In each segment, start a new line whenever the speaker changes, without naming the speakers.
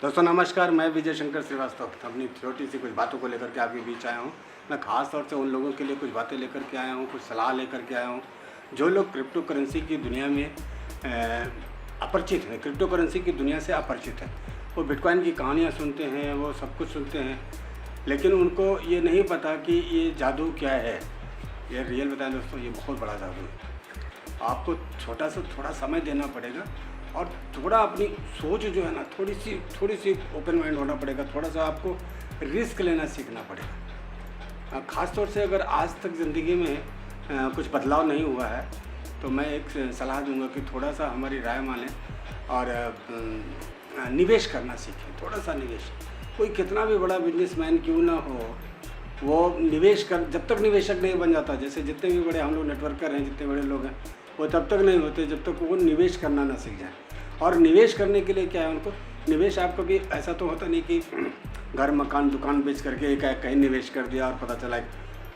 दोस्तों नमस्कार, मैं विजय शंकर श्रीवास्तव अपनी छोटी सी कुछ बातों को लेकर के आपके बीच आया हूँ। मैं ख़ास तौर से उन लोगों के लिए कुछ बातें लेकर के आया हूँ, कुछ सलाह लेकर के आया हूँ जो लोग क्रिप्टो करेंसी की दुनिया में अपरिचित हैं, क्रिप्टो करेंसी की दुनिया से अपरिचित हैं। वो बिटकॉइन की कहानियाँ सुनते हैं, वो सब कुछ सुनते हैं, लेकिन उनको ये नहीं पता कि ये जादू क्या है। ये रियल बताएं दोस्तों, ये बहुत बड़ा जादू है। आपको थोड़ा समय देना पड़ेगा और थोड़ा अपनी सोच जो है ना थोड़ी सी ओपन माइंड होना पड़ेगा। थोड़ा सा आपको रिस्क लेना सीखना पड़ेगा। ख़ास तौर से अगर आज तक ज़िंदगी में कुछ बदलाव नहीं हुआ है तो मैं एक सलाह दूंगा कि थोड़ा सा हमारी राय मानें और निवेश करना सीखें। थोड़ा सा निवेश, कोई कितना भी बड़ा बिजनेसमैन क्यों ना हो, वो निवेश कर जब तक निवेशक नहीं बन जाता, जैसे जितने भी बड़े हम लोग नेटवर्कर हैं, जितने बड़े लोग हैं, वो तब तक नहीं होते जब तक वो निवेश करना ना सीख जाए। और निवेश करने के लिए क्या है उनको, निवेश आप कभी ऐसा तो होता नहीं कि घर मकान दुकान बेच करके एक कहीं निवेश कर दिया और पता चला।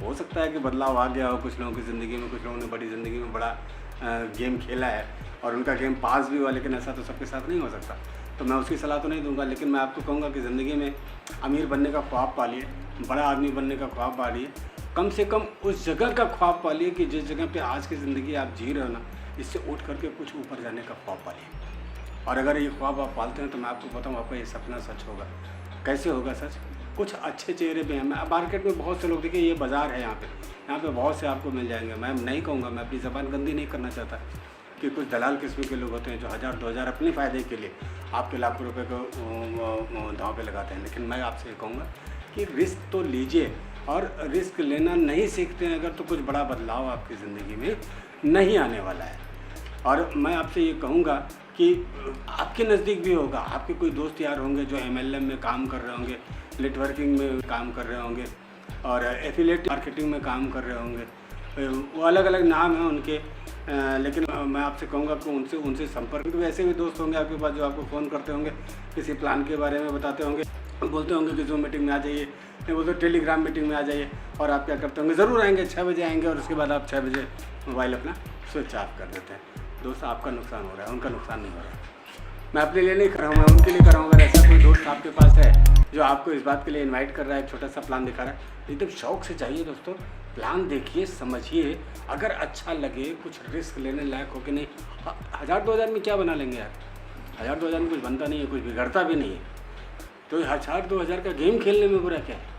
हो सकता है कि बदलाव आ गया हो कुछ लोगों की ज़िंदगी में, कुछ लोगों ने बड़ी ज़िंदगी में बड़ा गेम खेला है और उनका गेम पास भी हुआ, लेकिन ऐसा तो सबके साथ नहीं हो सकता। तो मैं उसकी सलाह तो नहीं दूंगा, लेकिन मैं आपको कहूँगा कि ज़िंदगी में अमीर बनने का ख्वाब पालिए, बड़ा आदमी बनने का ख्वाब पालिए। कम से कम उस जगह का ख्वाब पालिए कि जिस जगह पे आज की ज़िंदगी आप जी रहे हो ना, इससे उठ करके कुछ ऊपर जाने का ख्वाब पालिए। और अगर ये ख्वाब आप पालते हैं तो मैं आपको बताऊँ, आपका ये सपना सच होगा। कैसे होगा सच? कुछ अच्छे चेहरे पे हैं। मैं मार्केट में बहुत से लोग, देखिए ये बाज़ार है, यहाँ पे बहुत से आपको मिल जाएंगे। मैं नहीं कहूँगा, मैं अपनी ज़बान गंदी नहीं करना चाहता कि कुछ दलाल किस्म के लोग होते हैं जो 1000-2000 अपने फ़ायदे के लिए आपके लाखों रुपए को दांव पे लगाते हैं। लेकिन मैं आपसे ये कहूँगा कि रिस्क तो लीजिए, और रिस्क लेना नहीं सीखते हैं अगर, तो कुछ बड़ा बदलाव आपकी ज़िंदगी में नहीं आने वाला है। और मैं आपसे ये कहूँगा कि आपके नज़दीक भी होगा, आपके कोई दोस्त यार होंगे जो MLM में काम कर रहे होंगे, नेटवर्किंग में काम कर रहे होंगे और एफिलिएट मार्केटिंग में काम कर रहे होंगे। वो अलग अलग नाम हैं उनके, लेकिन मैं आपसे कहूँगा कि उनसे संपर्क। क्योंकि वैसे भी दोस्त होंगे आपके पास जो आपको फ़ोन करते होंगे, किसी प्लान के बारे में बताते होंगे, बोलते होंगे कि ज़ूम मीटिंग में आ जाइए, नहीं बोलते टेलीग्राम मीटिंग में आ जाइए, और आप क्या करते होंगे, ज़रूर आएंगे, 6 बजे आएंगे, और उसके बाद आप 6 बजे मोबाइल अपना स्विच ऑफ कर देते हैं। दोस्त, आपका नुकसान हो रहा है, उनका नुकसान नहीं हो रहा है। मैं अपने लिए नहीं कर रहा हूँ, मैं उनके लिए कर रहा हूँ। अगर ऐसा कोई दोस्त आपके पास है जो आपको इस बात के लिए इनवाइट कर रहा है, छोटा सा प्लान दिखा रहा है, एकदम शौक से चाहिए दोस्तों। प्लान देखिए, समझिए, अगर अच्छा लगे, कुछ रिस्क लेने लायक हो कि नहीं। 1000-2000 में क्या बना लेंगे यार? 1000-2000 में कुछ बनता नहीं है, कुछ बिगड़ता भी नहीं है। तो 1000-2000 का गेम खेलने में बुरा क्या है?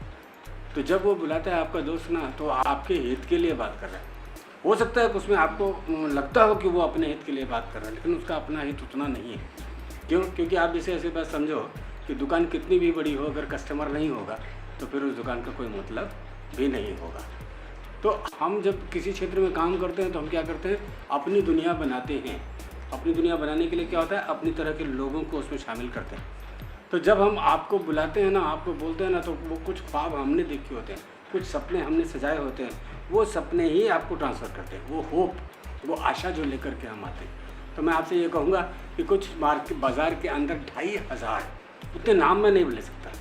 तो जब वो बुलाता है आपका दोस्त ना, तो आपके हित के लिए बात कर रहा है। हो सकता है कि उसमें आपको लगता हो कि वो अपने हित के लिए बात कर रहा है, लेकिन उसका अपना हित उतना नहीं है। क्यों? क्योंकि आप जैसे ऐसी बात समझो कि दुकान कितनी भी बड़ी हो, अगर कस्टमर नहीं होगा तो फिर उस दुकान का कोई मतलब भी नहीं होगा। तो हम जब किसी क्षेत्र में काम करते हैं तो हम क्या करते हैं, अपनी दुनिया बनाते हैं। अपनी दुनिया बनाने के लिए क्या होता है, अपनी तरह के लोगों को उसमें शामिल करते हैं। तो जब हम आपको बुलाते हैं ना, आपको बोलते हैं ना, तो वो कुछ ख्वाब हमने देखे होते हैं, कुछ सपने हमने सजाए होते हैं, वो सपने ही आपको ट्रांसफ़र करते हैं, वो होप, वो आशा जो लेकर के हम आते हैं। तो मैं आपसे ये कहूँगा कि कुछ बाज़ार के अंदर 2500, उतने नाम में नहीं ले सकता।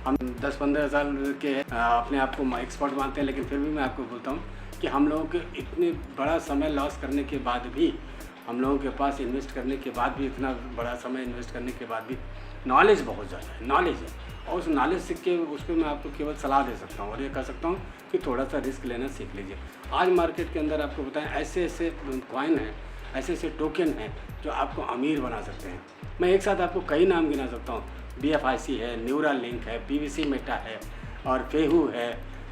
हम 10-15 साल के अपने आप को एक्सपर्ट मानते हैं, लेकिन फिर भी मैं आपको बोलता हूँ कि हम लोगों के इतने बड़ा समय लॉस करने के बाद भी, हम लोगों के पास इन्वेस्ट करने के बाद भी, इतना बड़ा समय इन्वेस्ट करने के बाद भी नॉलेज बहुत ज़्यादा है, नॉलेज है। और उस नॉलेज सीख के उस पर मैं आपको केवल सलाह दे सकता हूँ और ये कह सकता हूँ कि थोड़ा सा रिस्क लेना सीख लीजिए। आज मार्केट के अंदर आपको बताएं, ऐसे कॉइन हैं, ऐसे टोकन हैं जो आपको अमीर बना सकते हैं। मैं एक साथ आपको कई नाम गिना सकता हूँ। BFIC है, न्यूरालिंक है, PVC मेटा है और फेहू है।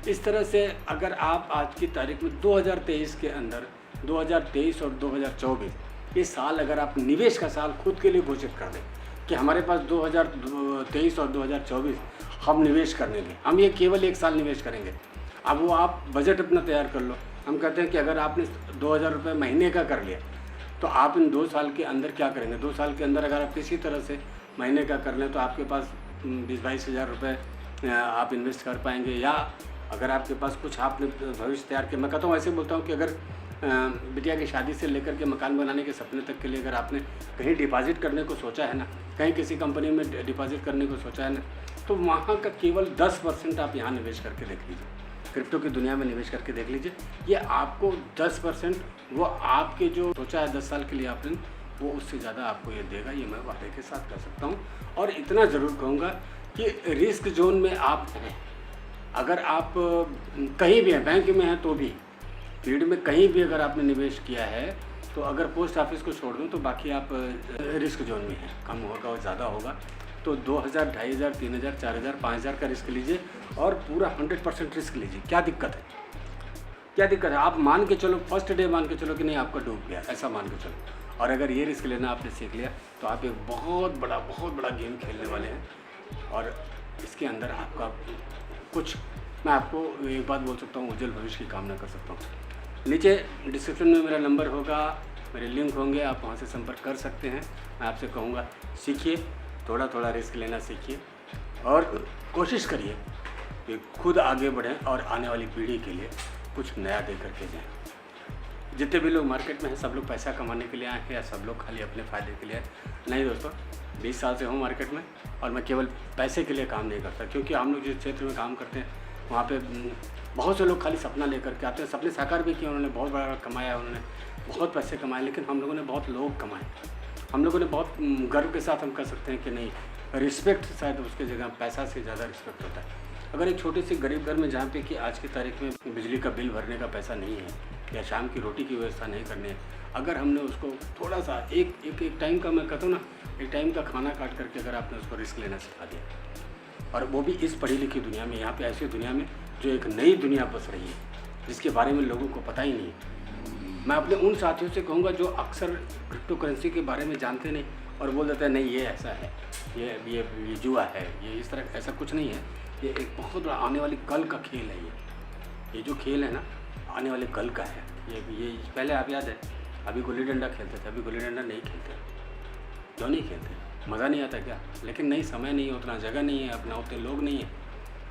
इस तरह से अगर आप आज की तारीख में 2023 के अंदर, 2023 और 2024 ये साल, अगर आप निवेश का साल खुद के लिए घोषित कर दें कि हमारे पास 2023 और 2024 हम निवेश करने में, हम ये केवल एक साल निवेश करेंगे। अब वो आप बजट अपना तैयार कर लो। हम कहते हैं कि अगर आपने 2000 रुपये महीने का कर लिया तो आप इन 2 साल के अंदर क्या करेंगे। 2 साल के अंदर अगर आप किसी तरह से महीने का कर लें तो आपके पास 20-22 हज़ार रुपये आप इन्वेस्ट कर पाएंगे। या अगर आपके पास कुछ आपने भविष्य तैयार किया, मैं कहता हूँ, ऐसे बोलता हूँ कि अगर बिटिया की शादी से लेकर के मकान बनाने के सपने तक के लिए अगर आपने कहीं डिपॉजिट करने को सोचा है ना, कहीं किसी कंपनी में डिपॉजिट करने को सोचा है ना, तो वहाँ का केवल 10% आप यहाँ निवेश करके देख लीजिए, क्रिप्टो की दुनिया में निवेश करके देख लीजिए। ये आपको 10%, वो आपके जो सोचा है 10 साल के लिए आपने, वो उससे ज़्यादा आपको ये देगा, ये मैं वादे के साथ कह सकता हूँ। और इतना ज़रूर कहूँगा कि रिस्क जोन में आप हैं, अगर आप कहीं भी हैं, बैंक में हैं तो भी, फील्ड में कहीं भी अगर आपने निवेश किया है, तो अगर पोस्ट ऑफिस को छोड़ दूँ तो बाकी आप रिस्क जोन में हैं, कम होगा और ज़्यादा होगा। तो 2000, 2500, 3000, 4000, 5000 का रिस्क लीजिए और पूरा 100% रिस्क लीजिए। क्या दिक्कत है, क्या दिक्कत है? आप मान के चलो, फर्स्ट डे मान के चलो कि नहीं आपका डूब गया, ऐसा मान के चलो। और अगर ये रिस्क लेना आपने सीख लिया तो आप एक बहुत बड़ा गेम खेलने वाले हैं। और इसके अंदर आपका कुछ, मैं आपको एक बात बोल सकता हूँ, उज्जवल भविष्य की कामना कर सकता हूँ। नीचे डिस्क्रिप्शन में मेरा नंबर होगा, मेरे लिंक होंगे, आप वहाँ से संपर्क कर सकते हैं। मैं आपसे कहूँगा सीखिए, थोड़ा रिस्क लेना सीखिए और कोशिश करिए कि खुद आगे बढ़ें और आने वाली पीढ़ी के लिए कुछ नया दे करके जाएँ। जितने भी लोग मार्केट में हैं सब लोग पैसा कमाने के लिए आए हैं या सब लोग खाली अपने फ़ायदे के लिए आए? नहीं दोस्तों, 20 साल से हूँ मार्केट में और मैं केवल पैसे के लिए काम नहीं करता, क्योंकि हम लोग जिस क्षेत्र में काम करते हैं वहाँ पे बहुत से लोग खाली सपना लेकर के आते हैं। सपने साकार भी किए उन्होंने, बहुत बड़ा कमाया उन्होंने, बहुत पैसे कमाए, लेकिन हम लोगों ने बहुत लोग कमाए। हम लोगों ने बहुत गर्व के साथ हम कह सकते हैं कि नहीं, रिस्पेक्ट शायद उसकी जगह पैसा से ज़्यादा रिस्पेक्ट होता है। अगर एक छोटे से गरीब घर में जहाँ पे कि आज की तारीख में बिजली का बिल भरने का पैसा नहीं है या शाम की रोटी की व्यवस्था नहीं करनी है, अगर हमने उसको थोड़ा सा एक टाइम का, मैं कहता हूँ ना, एक टाइम का खाना काट करके अगर आपने उसको रिस्क लेना सिखा दिया, और वो भी इस पढ़ी लिखी दुनिया में, यहाँ पे ऐसी दुनिया में जो एक नई दुनिया बस रही है जिसके बारे में लोगों को पता ही नहीं है। मैं अपने उन साथियों से कहूँगा जो अक्सर क्रिप्टो करेंसी के बारे में जानते नहीं और बोल देते हैं नहीं ये ऐसा है, ये जुआ है, ये इस तरह, ऐसा कुछ नहीं है। ये एक बहुत बड़ा आने वाली कल का खेल है। ये जो खेल है ना, आने वाले कल का है। ये पहले आप याद है, अभी गुल्ली डंडा खेलते थे, अभी गुल्ली डंडा नहीं खेलते। क्यों नहीं खेलते? मज़ा नहीं आता क्या? लेकिन नहीं, समय नहीं है, उतना जगह नहीं है, अपना उतने लोग नहीं है,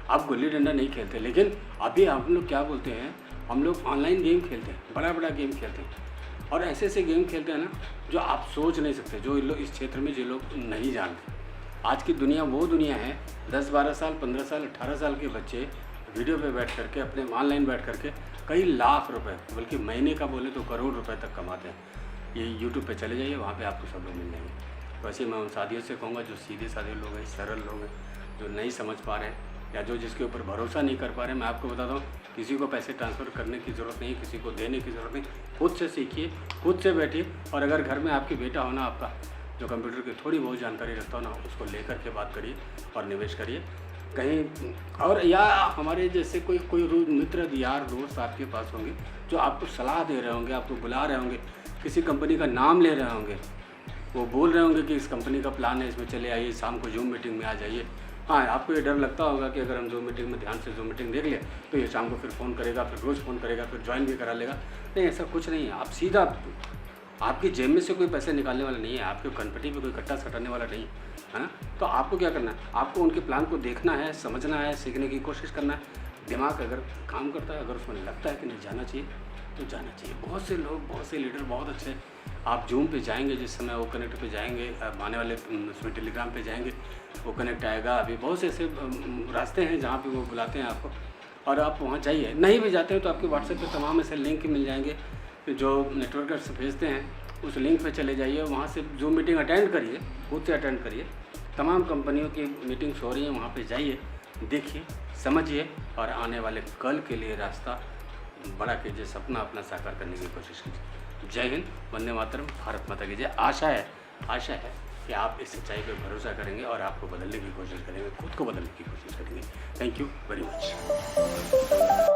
आप गुल्ली डंडा नहीं खेलते। लेकिन अभी हम लोग क्या बोलते हैं, हम लोग ऑनलाइन गेम खेलते हैं, बड़ा गेम खेलते हैं और ऐसे गेम खेलते हैं ना जो आप सोच नहीं सकते, जो लोग इस क्षेत्र में जो लोग नहीं जानते। आज की दुनिया वो दुनिया है, 10, 12 साल, 15 साल, 18 साल के बच्चे वीडियो पे बैठ करके, अपने ऑनलाइन बैठ करके कई लाख रुपए, बल्कि महीने का बोले तो करोड़ रुपए तक कमाते हैं। ये यूट्यूब पे चले जाइए, वहाँ पे आपको सब लोग मिल जाएंगे। वैसे मैं उन साथियों से कहूँगा जो सीधे साधे लोग हैं, सरल लोग हैं, जो नहीं समझ पा रहे हैं या जो जिसके ऊपर भरोसा नहीं कर पा रहे, मैं आपको बताता हूँ, किसी को पैसे ट्रांसफ़र करने की ज़रूरत नहीं, किसी को देने की ज़रूरत नहीं। खुद से सीखिए, खुद से बैठिए, और अगर घर में आपकी बेटा हो ना, आपका जो कंप्यूटर की थोड़ी बहुत जानकारी रखता हो ना, उसको लेकर के बात करिए और निवेश करिए कहीं। और या हमारे जैसे कोई मित्र, यार, दोस्त आपके पास होंगे जो आपको सलाह दे रहे होंगे, आपको बुला रहे होंगे, किसी कंपनी का नाम ले रहे होंगे, वो बोल रहे होंगे कि इस कंपनी का प्लान है, इसमें चले आइए, शाम को जूम मीटिंग में आ जाइए। हाँ, आपको ये डर लगता होगा कि अगर हम जूम मीटिंग में ध्यान से जूम मीटिंग देख लें तो ये शाम को फिर फ़ोन करेगा, फिर रोज़ फ़ोन करेगा, फिर ज्वाइन भी करा लेगा। नहीं, ऐसा कुछ नहीं है। आप सीधा, आपकी जेब में से कोई पैसे निकालने वाला नहीं है, आपके कनपटी पे कोई कट्टा सटाने वाला नहीं है ना। तो आपको क्या करना है, आपको उनके प्लान को देखना है, समझना है, सीखने की कोशिश करना है। दिमाग अगर काम करता है, अगर उसमें लगता है कि नहीं जाना चाहिए तो जाना चाहिए। बहुत से लोग, बहुत से लीडर बहुत अच्छे, आप जूम पे जाएंगे, जिस समय वो कनेक्ट पे जाएंगे, आने वाले उसमें टेलीग्राम पे जाएंगे, वो कनेक्ट आएगा। अभी बहुत से ऐसे रास्ते हैं जहाँ पे वो बुलाते हैं आपको, और आप वहाँ जाइए। नहीं भी जाते हैं तो आपके व्हाट्सएप पे तमाम ऐसे लिंक मिल जाएंगे जो नेटवर्कर्स भेजते हैं, उस लिंक पे चले जाइए, वहाँ से जूम मीटिंग अटेंड करिए, खुद से अटेंड करिए। तमाम कंपनियों की मीटिंग्स हो रही हैं, वहाँ पे जाइए, देखिए, समझिए और आने वाले कल के लिए रास्ता बड़ा कीजिए, सपना अपना साकार करने की कोशिश कीजिए। जय हिंद, वंदे मातरम, भारत माता की जय। आशा है कि आप इस सच्चाई पर भरोसा करेंगे और आपको बदलने की कोशिश करेंगे, खुद को बदलने की कोशिश करेंगे। Thank you very much.